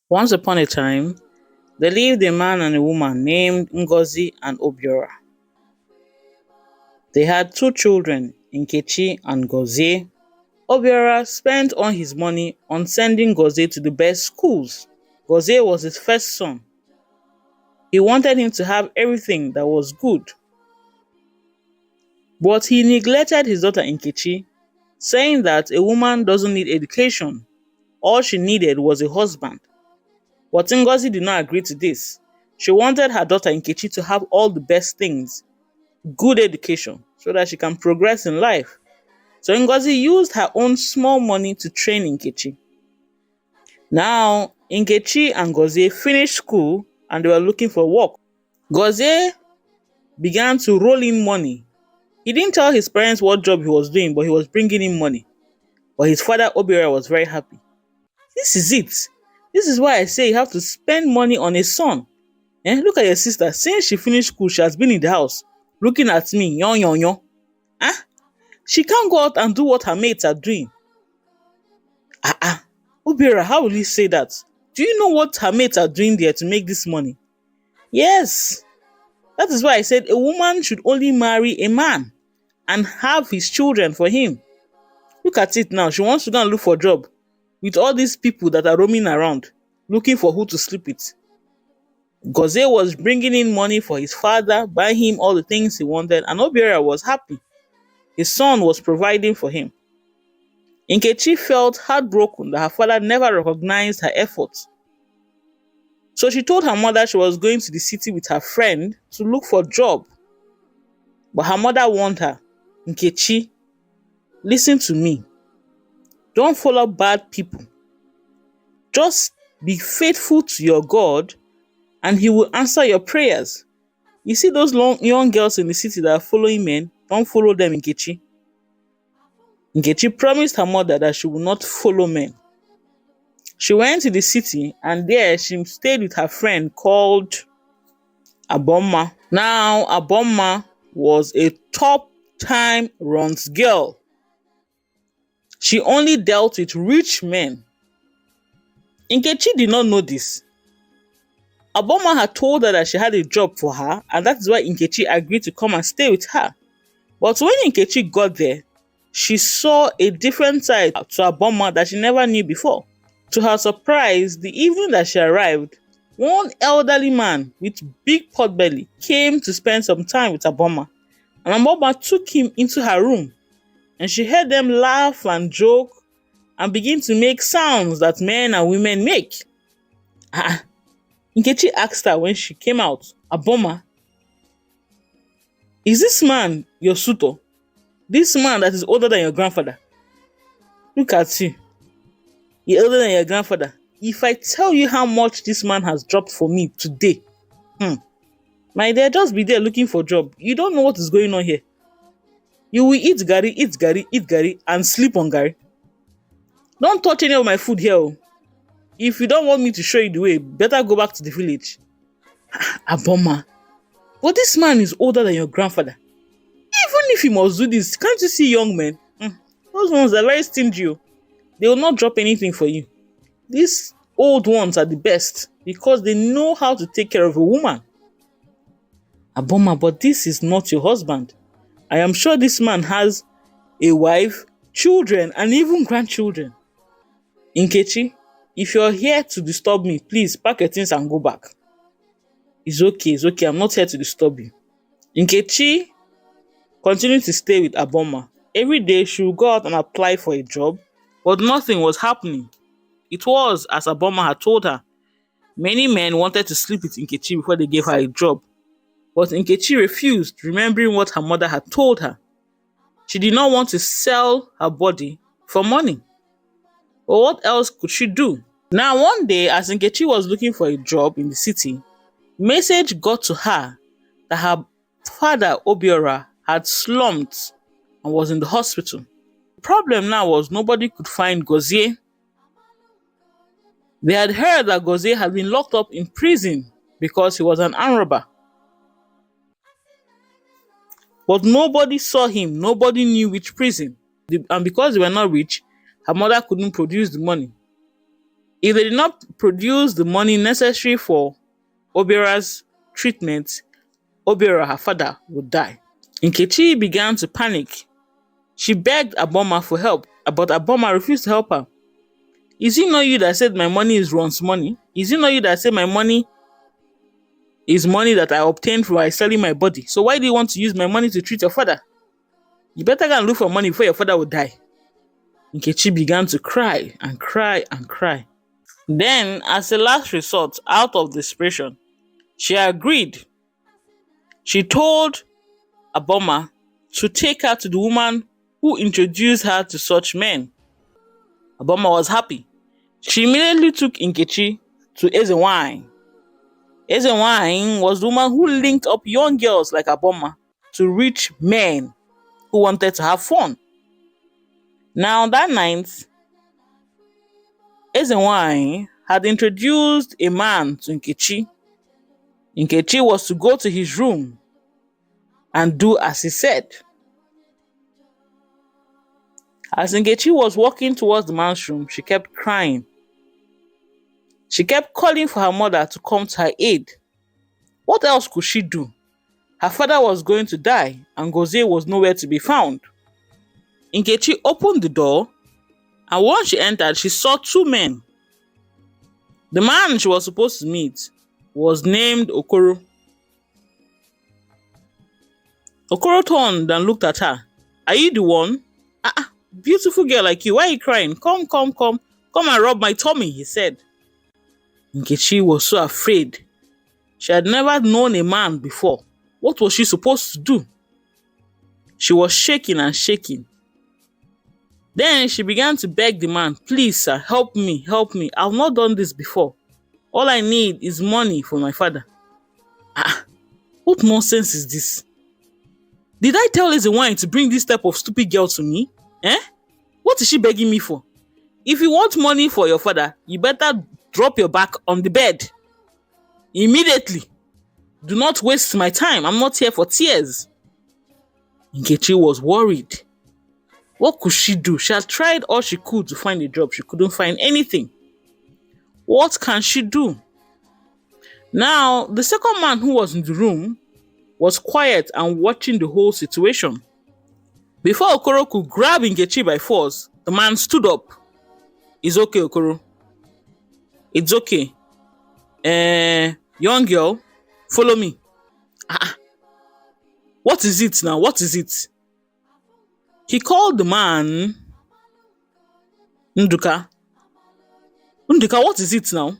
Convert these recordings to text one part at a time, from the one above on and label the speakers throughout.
Speaker 1: Once upon a time, there lived a man and a woman named Ngozi and Obiora. They had two children, Nkechi and Gozie. Obiora spent all his money on sending Gozie to the best schools. Gozie was his first son. He wanted him to have everything that was good. But he neglected his daughter Nkechi, saying that a woman doesn't need education. All she needed was a husband. But Ngozi did not agree to this. She wanted her daughter Nkechi to have all the best things, good education, so that she can progress in life. So Ngozi used her own small money to train Nkechi. Now, Nkechi and Gozie finished school and they were looking for work. Gozie began to roll in money. He didn't tell his parents what job he was doing, but he was bringing in money. But his father, Obiora, was very happy. This is it. This is why I say you have to spend money on a son. Look at your sister. Since she finished school, she has been in the house, looking at me, yon, yon, yon. She can't go out and do what her mates are doing. Obiora, how will you say that? Do you know what her mates are doing there to make this money? Yes. That is why I said a woman should only marry a man and have his children for him. Look at it now. She wants to go and look for a job with all these people that are roaming around, looking for who to sleep with. Gozie was bringing in money for his father, buying him all the things he wanted, and Obiora was happy. His son was providing for him. Nkechi felt heartbroken that her father never recognized her efforts. So she told her mother she was going to the city with her friend to look for a job. But her mother warned her, Nkechi, listen to me. Don't follow bad people. Just be faithful to your God and He will answer your prayers. You see those young girls in the city that are following men? Don't follow them, Nkechi. Nkechi promised her mother that she would not follow men. She went to the city and there she stayed with her friend called Aboma. Now, Aboma was a top-time runs girl. She only dealt with rich men. Nkechi did not know this. Aboma had told her that she had a job for her, and that is why Nkechi agreed to come and stay with her. But when Nkechi got there, she saw a different side to Aboma that she never knew before. To her surprise, the evening that she arrived, one elderly man with big potbelly came to spend some time with Aboma, and Aboma took him into her room, and she heard them laugh and joke and begin to make sounds that men and women make. Nkechi asked her when she came out, Aboma, is this man your suitor? This man that is older than your grandfather? Look at you. You're older than your grandfather. If I tell you how much this man has dropped for me today, my dear, just be there looking for a job. You don't know what is going on here. You will eat gari, and sleep on gari. Don't touch any of my food here. If you don't want me to show you the way, better go back to the village. Aboma, but this man is older than your grandfather. Even if he must do this, can't you see young men? Those ones are very stingy. They will not drop anything for you. These old ones are the best because they know how to take care of a woman. Aboma, but this is not your husband. I am sure this man has a wife, children, and even grandchildren. Nkechi, if you're here to disturb me, please pack your things and go back. It's okay. I'm not here to disturb you. Nkechi continued to stay with Aboma. Every day she would go out and apply for a job, but nothing was happening. It was as Aboma had told her. Many men wanted to sleep with Nkechi before they gave her a job, but Nkechi refused, remembering what her mother had told her. She did not want to sell her body for money. But what else could she do? Now one day, as Nkechi was looking for a job in the city, message got to her that her father, Obiora, had slumped and was in the hospital. The problem now was nobody could find Gozie. They had heard that Gozie had been locked up in prison because he was an armed robber. But nobody saw him, nobody knew which prison. And because they were not rich, her mother couldn't produce the money. If they did not produce the money necessary for Obiera's treatment, Obiera, her father, would die. Nkechi began to panic. She begged Aboma for help, but Aboma refused to help her. Is it not you that said my money is Ron's money? Is it not you that said my money is money that I obtained by selling my body? So why do you want to use my money to treat your father? You better go and look for money before your father will die. Nkechi began to cry and cry and cry. Then, as a last resort, out of desperation, she agreed. She told Aboma to take her to the woman who introduced her to such men. Aboma was happy. She immediately took Nkechi to Ezewine. Ezewine was the woman who linked up young girls like Aboma to rich men who wanted to have fun. Now that night, Ezewine had introduced a man to Nkechi. Nkechi was to go to his room and do as he said. As Nkechi was walking towards the man's room, she kept crying. She kept calling for her mother to come to her aid. What else could she do? Her father was going to die and Gozie was nowhere to be found. Nkechi opened the door, and once she entered, she saw two men. The man she was supposed to meet was named Okoro. Okoro turned and looked at her. Are you the one? Beautiful girl like you, why are you crying? Come and rub my tummy, he said. Nkechi was so afraid. She had never known a man before. What was she supposed to do? She was shaking and shaking. Then she began to beg the man, please sir, help me. I've not done this before. All I need is money for my father. What nonsense is this? Did I tell Ezewine to bring this type of stupid girl to me? What is she begging me for? If you want money for your father, you better drop your back on the bed. Immediately. Do not waste my time. I'm not here for tears. Nkechi was worried. What could she do? She had tried all she could to find a job. She couldn't find anything. What can she do? Now, the second man who was in the room was quiet and watching the whole situation. Before Okoro could grab Nkechi by force, the man stood up. It's okay, Okoro. It's okay. Young girl, follow me. What is it now? What is it? He called the man Nduka. Nduka, what is it now?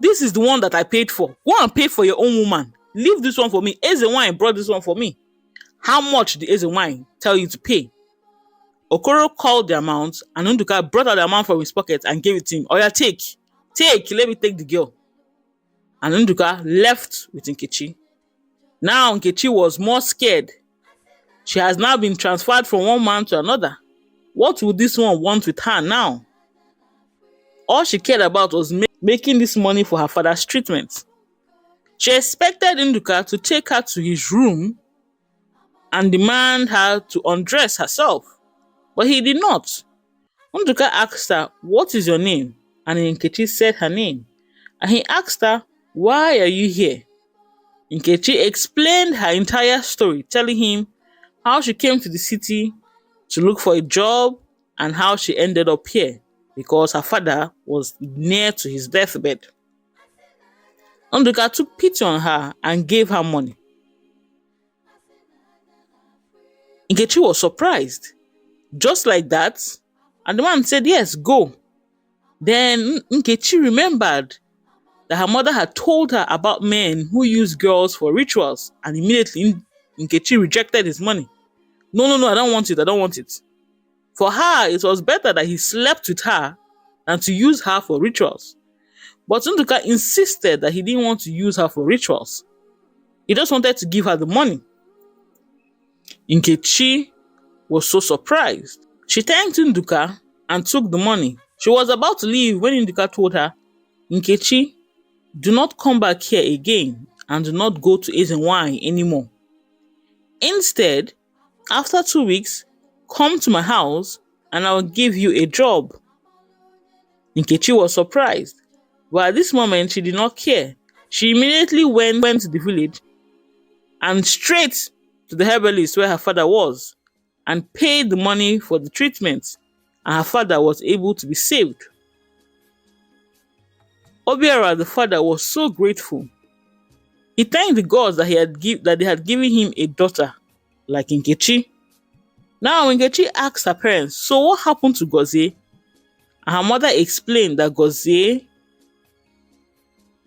Speaker 1: This is the one that I paid for. Go and pay for your own woman. Leave this one for me. Ezewine brought this one for me. How much did Ezewine tell you to pay? Okoro called the amount and Nduka brought out the amount from his pocket and gave it to him. Oya, take, let me take the girl. And Nduka left with Nkechi. Now Nkechi was more scared. She has now been transferred from one man to another. What would this one want with her now? All she cared about was making this money for her father's treatment. She expected Nduka to take her to his room and demand her to undress herself. But he did not. Nduka asked her, what is your name? And Nkechi said her name. And he asked her, why are you here? Nkechi explained her entire story, telling him how she came to the city to look for a job and how she ended up here because her father was near to his deathbed. Nduka took pity on her and gave her money. Nkechi was surprised. Just like that, and the man said, yes, go. Then Nkechi remembered that her mother had told her about men who use girls for rituals, and immediately Nkechi rejected his money. No, I don't want it. For her, it was better that he slept with her than to use her for rituals. But Nduka insisted that he didn't want to use her for rituals. He just wanted to give her the money. Nkechi was so surprised. She thanked Nduka and took the money. She was about to leave when Nduka told her, Nkechi, do not come back here again and do not go to Ezenwai anymore. Instead, after 2 weeks, come to my house and I will give you a job. Nkechi was surprised, but at this moment she did not care. She immediately went to the village and straight to the herbalist where her father was and paid the money for the treatment, and her father was able to be saved. Obiora, the father, was so grateful. He thanked the gods that they had given him a daughter like Nkechi. Now Nkechi asked her parents, so what happened to Gozie? And her mother explained that Gozie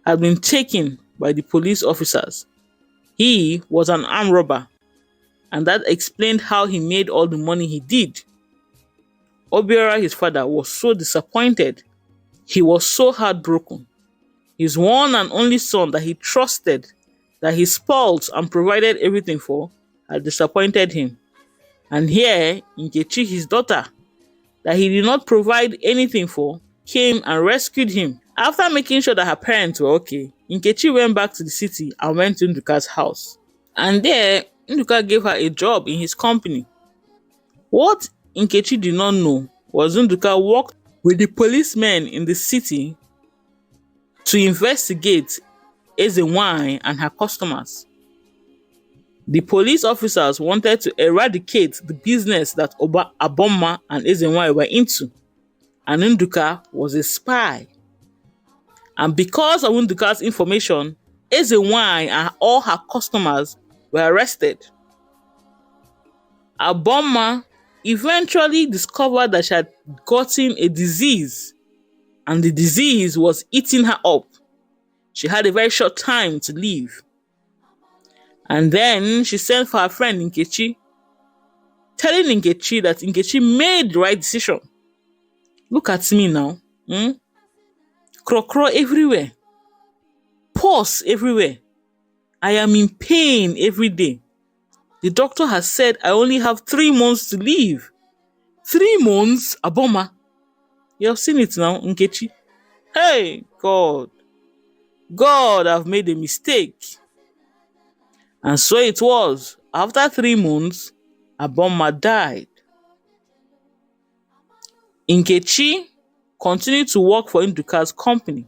Speaker 1: had been taken by the police officers. He was an armed robber, and that explained how he made all the money he did. Obiora, his father, was so disappointed. He was so heartbroken. His one and only son that he trusted, that he spoiled and provided everything for, had disappointed him. And here, Nkechi, his daughter, that he did not provide anything for, came and rescued him. After making sure that her parents were okay, Nkechi went back to the city and went to Nduka's house. And there, Nduka gave her a job in his company. What Nkechi did not know was Nduka worked with the policemen in the city to investigate Ezenwai and her customers. The police officers wanted to eradicate the business that Aboma and Ezenwai were into, and Nduka was a spy. And because of Nduka's information, Ezenwai and all her customers were arrested. Aboma eventually discovered that she had gotten a disease, and the disease was eating her up. She had a very short time to live. And then she sent for her friend Nkechi, telling Nkechi that Nkechi made the right decision. Look at me now. Krokro everywhere. Pus everywhere. I am in pain every day. The doctor has said I only have 3 months to live. 3 months, Aboma. You have seen it now, Nkechi. Hey, God. God, I've made a mistake. And so it was. After 3 months, Aboma died. Nkechi continued to work for Nduka's company.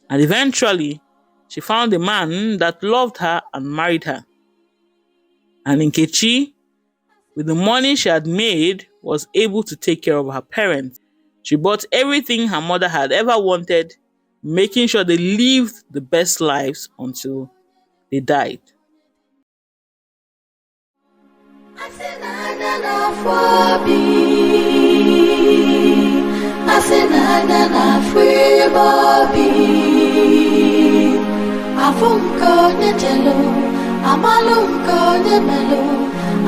Speaker 1: And eventually, she found a man that loved her and married her. And Nkechi, with the money she had made, was able to take care of her parents. She bought everything her mother had ever wanted, making sure they lived the best lives until they died.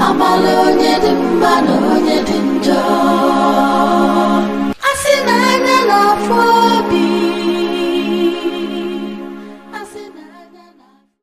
Speaker 2: Amalo nye dimba no nye dinjo.